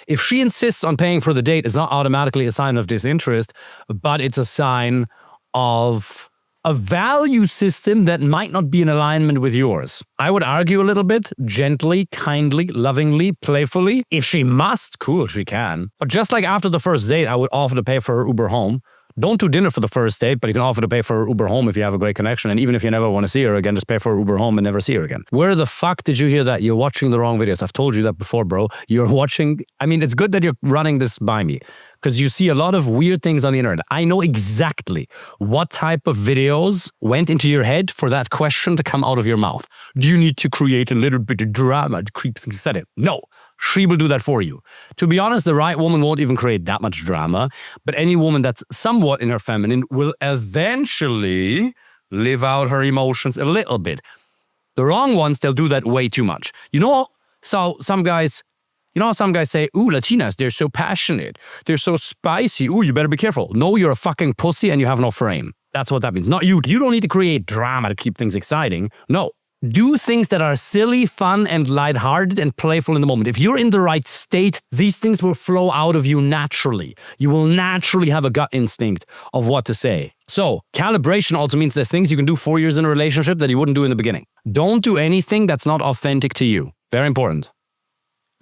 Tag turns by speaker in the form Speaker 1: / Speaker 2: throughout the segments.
Speaker 1: If she insists on paying for the date, it's not automatically a sign of disinterest, but it's a sign of a value system that might not be in alignment with yours. I would argue a little bit, gently, kindly, lovingly, playfully. If she must, cool, she can. But just like after the first date, I would offer to pay for her Uber home. Don't do dinner for the first date, but you can offer to pay for her Uber home if you have a great connection. And even if you never want to see her again, just pay for her Uber home and never see her again. Where the fuck did you hear that? You're watching the wrong videos. I've told you that before, bro. You're watching... I mean, it's good that you're running this by me because you see a lot of weird things on the internet. I know exactly what type of videos went into your head for that question to come out of your mouth. Do you need to create a little bit of drama to creep things said it? No. She will do that for you. To be honest, the right woman won't even create that much drama, but any woman that's somewhat in her feminine will eventually live out her emotions a little bit. The wrong ones, they'll do that way too much. You know, so some guys say, ooh, Latinas, they're so passionate. They're so spicy. Ooh, you better be careful. No, you're a fucking pussy and you have no frame. That's what that means. Not you. You don't need to create drama to keep things exciting. No. Do things that are silly, fun, and lighthearted and playful in the moment. If you're in the right state, these things will flow out of you naturally. You will naturally have a gut instinct of what to say. So, calibration also means there's things you can do 4 years in a relationship that you wouldn't do in the beginning. Don't do anything that's not authentic to you. Very important.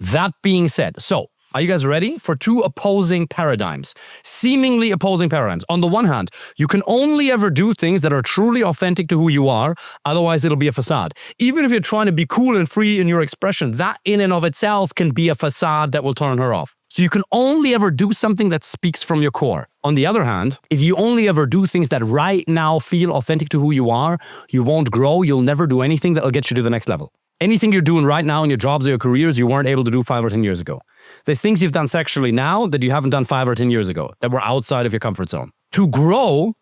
Speaker 1: That being said, so, are you guys ready for two opposing paradigms? Seemingly opposing paradigms. On the one hand, you can only ever do things that are truly authentic to who you are, otherwise it'll be a facade. Even if you're trying to be cool and free in your expression, that in and of itself can be a facade that will turn her off. So you can only ever do something that speaks from your core. On the other hand, if you only ever do things that right now feel authentic to who you are, you won't grow, you'll never do anything that'll get you to the next level. Anything you're doing right now in your jobs or your careers, you weren't able to do 5 or 10 years ago. There's things you've done sexually now that you haven't done 5 or 10 years ago, that were outside of your comfort zone. To grow,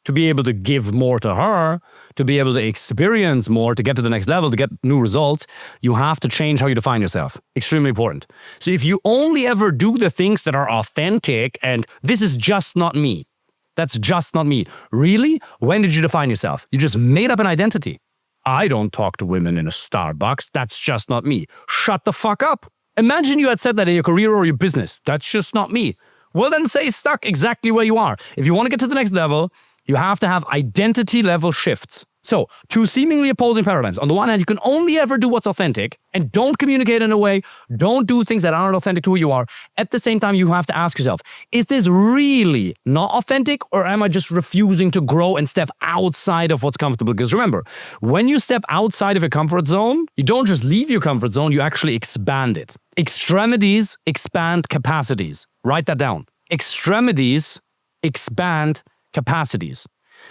Speaker 1: to be able to give more to her, to be able to experience more, to get to the next level, to get new results, you have to change how you define yourself. Extremely important. So if you only ever do the things that are authentic and this is just not me, that's just not me. Really? When did you define yourself? You just made up an identity. I don't talk to women in a Starbucks. That's just not me. Shut the fuck up. Imagine you had said that in your career or your business. That's just not me. Well, then stay stuck exactly where you are. If you want to get to the next level, you have to have identity level shifts. So, two seemingly opposing paradigms. On the one hand, you can only ever do what's authentic and don't communicate in a way, don't do things that aren't authentic to who you are. At the same time, you have to ask yourself, is this really not authentic or am I just refusing to grow and step outside of what's comfortable? Because remember, when you step outside of your comfort zone, you don't just leave your comfort zone, you actually expand it. Extremities expand capacities. Write that down. Extremities expand capacities.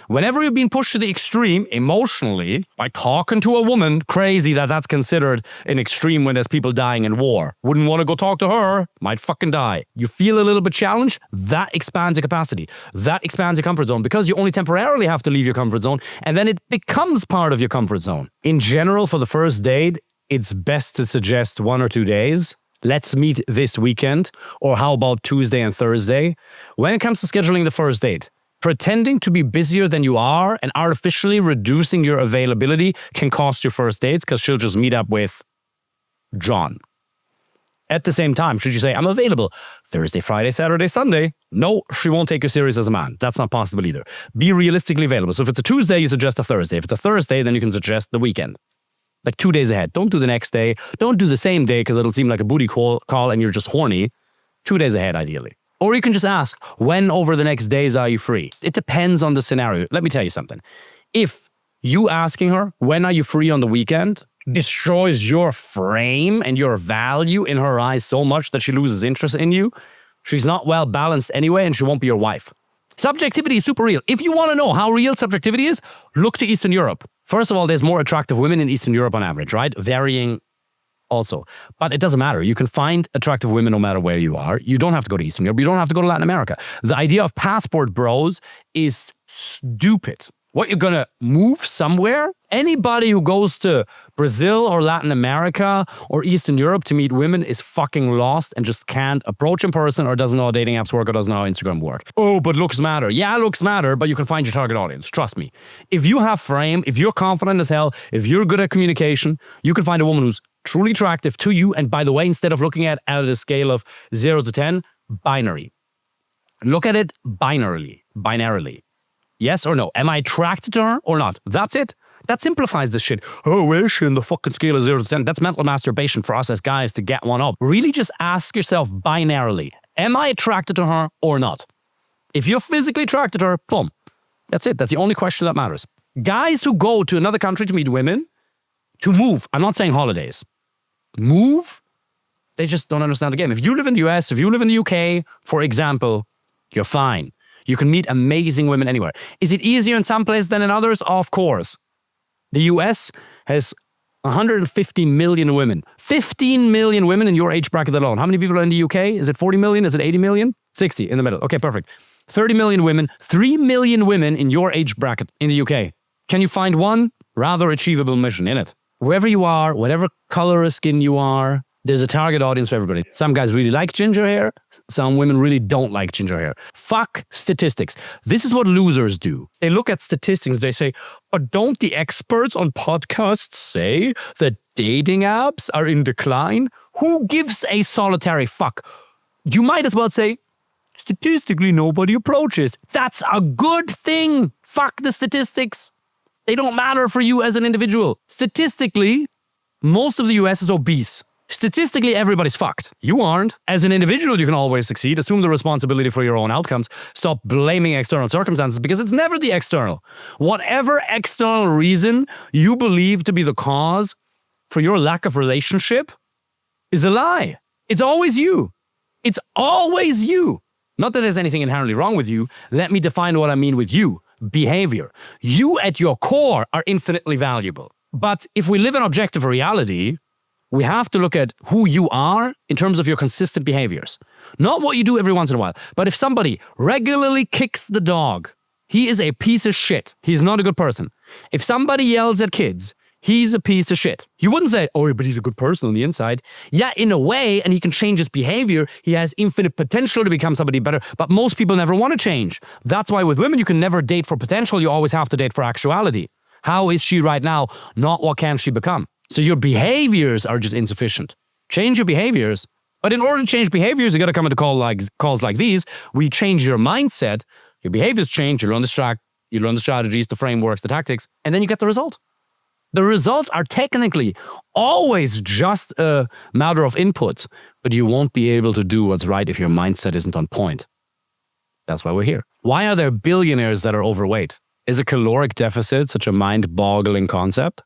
Speaker 1: Whenever you've been pushed to the extreme emotionally by talking to a woman, crazy that that's considered an extreme when there's people dying in war. Wouldn't want to go talk to her, might fucking die. You feel a little bit challenged, that expands your capacity. That expands your comfort zone because you only temporarily have to leave your comfort zone and then it becomes part of your comfort zone. In general, for the first date, it's best to suggest 1 or 2 days. Let's meet this weekend, or how about Tuesday and Thursday? When it comes to scheduling the first date, pretending to be busier than you are and artificially reducing your availability can cost your first dates because she'll just meet up with John. At the same time, should you say, I'm available Thursday, Friday, Saturday, Sunday? No, she won't take you serious as a man. That's not possible either. Be realistically available. So if it's a Tuesday, you suggest a Thursday. If it's a Thursday, then you can suggest the weekend. Like 2 days ahead. Don't do the next day. Don't do the same day because it'll seem like a booty call and you're just horny. 2 days ahead, ideally. Or you can just ask, when over the next days are you free? It depends on the scenario. Let me tell you something. If you asking her, when are you free on the weekend, destroys your frame and your value in her eyes so much that she loses interest in you, she's not well balanced anyway and she won't be your wife. Subjectivity is super real. If you want to know how real subjectivity is, look to Eastern Europe. First of all, there's more attractive women in Eastern Europe on average, right? Varying also. But it doesn't matter. You can find attractive women no matter where you are. You don't have to go to Eastern Europe. You don't have to go to Latin America. The idea of passport bros is stupid. What, you're gonna move somewhere? Anybody who goes to Brazil or Latin America or Eastern Europe to meet women is fucking lost and just can't approach in person or doesn't know how dating apps work or doesn't know how Instagram work. Oh, but looks matter. Yeah, looks matter, but you can find your target audience. Trust me. If you have frame, if you're confident as hell, if you're good at communication, you can find a woman who's truly attractive to you. And by the way, instead of looking at a scale of 0 to 10, binary. Look at it binarily. Yes or no? Am I attracted to her or not? That's it. That simplifies this shit. Oh, where is she in the fucking scale of 0 to 10? That's mental masturbation for us as guys to get one up. Really just ask yourself binarily, am I attracted to her or not? If you're physically attracted to her, boom. That's it. That's the only question that matters. Guys who go to another country to meet women, to move, I'm not saying holidays, move, they just don't understand the game. If you live in the US, if you live in the UK, for example, you're fine. You can meet amazing women anywhere. Is it easier in some places than in others? Of course. The US has 150 million women. 15 million women in your age bracket alone. How many people are in the UK? Is it 40 million? Is it 80 million? 60 in the middle. Okay, perfect. 30 million women. 3 million women in your age bracket in the UK. Can you find one rather achievable mission in it? Wherever you are, whatever color of skin you are, there's a target audience for everybody. Some guys really like ginger hair. Some women really don't like ginger hair. Fuck statistics. This is what losers do. They look at statistics. They say, but don't the experts on podcasts say that dating apps are in decline? Who gives a solitary fuck? You might as well say, statistically, nobody approaches. That's a good thing. Fuck the statistics. They don't matter for you as an individual. Statistically, most of the US is obese. Statistically, everybody's fucked. You aren't. As an individual, you can always succeed. Assume the responsibility for your own outcomes. Stop blaming external circumstances because it's never the external. Whatever external reason you believe to be the cause for your lack of relationship is a lie. It's always you. It's always you. Not that there's anything inherently wrong with you. Let me define what I mean with you. Behavior. You at your core are infinitely valuable. But if we live in objective reality, we have to look at who you are in terms of your consistent behaviors. Not what you do every once in a while. But if somebody regularly kicks the dog, he is a piece of shit. He's not a good person. If somebody yells at kids, he's a piece of shit. You wouldn't say, oh, but he's a good person on the inside. Yeah, in a way, and he can change his behavior. He has infinite potential to become somebody better. But most people never want to change. That's why with women, you can never date for potential. You always have to date for actuality. How is she right now? Not what can she become. So your behaviors are just insufficient. Change your behaviors. But in order to change behaviors, you got to come into calls like these. We change your mindset. Your behaviors change. You learn the strategies, the frameworks, the tactics, and then you get the result. The results are technically always just a matter of input, but you won't be able to do what's right if your mindset isn't on point. That's why we're here. Why are there billionaires that are overweight? Is a caloric deficit such a mind-boggling concept?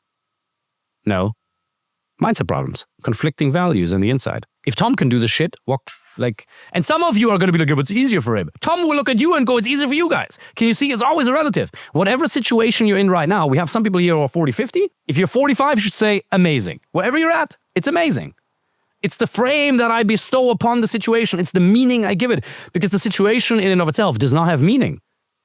Speaker 1: No. Mindset problems, conflicting values on the inside. If Tom can do the shit, and some of you are going to be like, it's easier for him. Tom will look at you and go, it's easier for you guys. Can you see? It's always a relative. Whatever situation you're in right now, we have some people here who are 40, 50. If you're 45, you should say amazing. Wherever you're at, it's amazing. It's the frame that I bestow upon the situation. It's the meaning I give it. Because the situation in and of itself does not have meaning.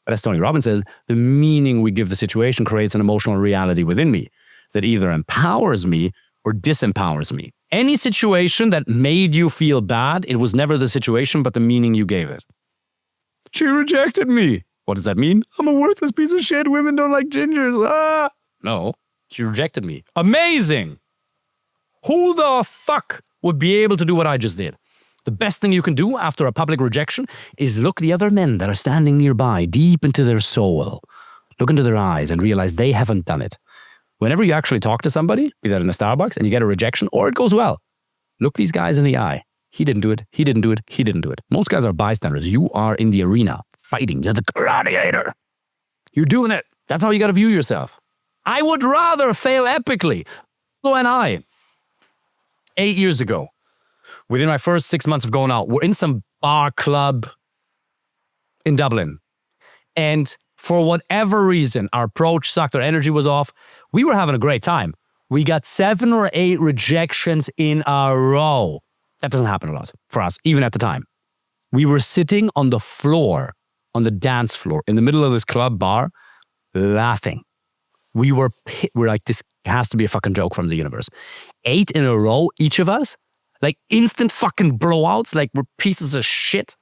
Speaker 1: But as Tony Robbins says, the meaning we give the situation creates an emotional reality within me that either empowers me or disempowers me. Any situation that made you feel bad, it was never the situation, but the meaning you gave it. She rejected me. What does that mean? I'm a worthless piece of shit. Women don't like gingers. Ah. No, she rejected me. Amazing. Who the fuck would be able to do what I just did? The best thing you can do after a public rejection is look the other men that are standing nearby deep into their soul. Look into their eyes and realize they haven't done it. Whenever you actually talk to somebody, be that in a Starbucks, and you get a rejection, or it goes well, look these guys in the eye. He didn't do it. He didn't do it. He didn't do it. Most guys are bystanders. You are in the arena, fighting. You're the gladiator. You're doing it. That's how you got to view yourself. I would rather fail epically. So and I, 8 years ago, within my first 6 months of going out, we're in some bar club in Dublin. And for whatever reason, our approach sucked, our energy was off. We were having a great time. We got 7 or 8 rejections in a row. That doesn't happen a lot for us, even at the time. We were sitting on the floor, on the dance floor, in the middle of this club bar, laughing. We're like, this has to be a fucking joke from the universe. 8 in a row, each of us, like instant fucking blowouts, like we're pieces of shit.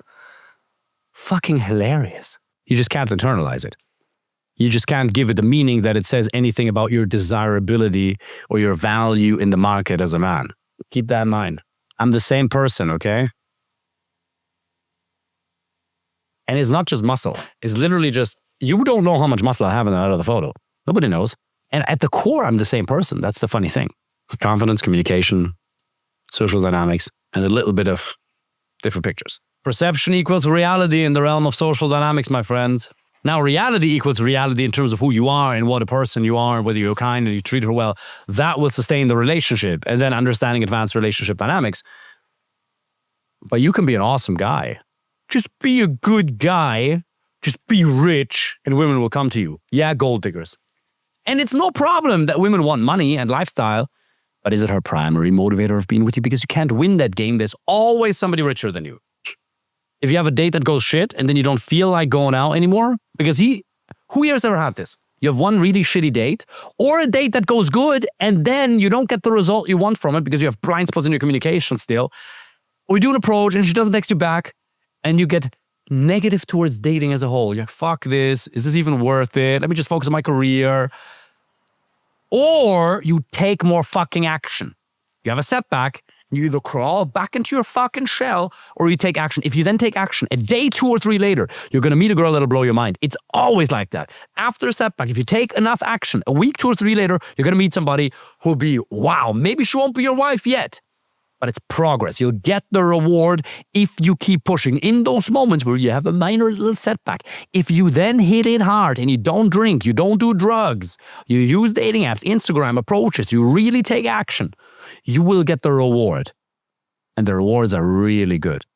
Speaker 1: Fucking hilarious. You just can't internalize it. You just can't give it the meaning that it says anything about your desirability or your value in the market as a man. Keep that in mind. I'm the same person, okay? And it's not just muscle. It's literally just, you don't know how much muscle I have in that other photo. Nobody knows. And at the core, I'm the same person. That's the funny thing. Confidence, communication, social dynamics, and a little bit of different pictures. Perception equals reality in the realm of social dynamics, my friends. Now, reality equals reality in terms of who you are and what a person you are, whether you're kind and you treat her well. That will sustain the relationship. And then understanding advanced relationship dynamics. But you can be an awesome guy. Just be a good guy. Just be rich and women will come to you. Yeah, gold diggers. And it's no problem that women want money and lifestyle. But is it her primary motivator of being with you? Because you can't win that game. There's always somebody richer than you. If you have a date that goes shit and then you don't feel like going out anymore, because who here has ever had this? You have one really shitty date or a date that goes good and then you don't get the result you want from it because you have blind spots in your communication still. Or you do an approach and she doesn't text you back and you get negative towards dating as a whole. You're like, fuck this. Is this even worth it? Let me just focus on my career. Or you take more fucking action. You have a setback. You either crawl back into your fucking shell or you take action. If you then take action, a day, 2 or 3 later, you're going to meet a girl that'll blow your mind. It's always like that. After a setback, if you take enough action, a week, 2 or 3 later, you're going to meet somebody who'll be, wow, maybe she won't be your wife yet. But it's progress. You'll get the reward if you keep pushing. In those moments where you have a minor little setback, if you then hit it hard and you don't drink, you don't do drugs, you use dating apps, Instagram approaches, you really take action, you will get the reward. And the rewards are really good.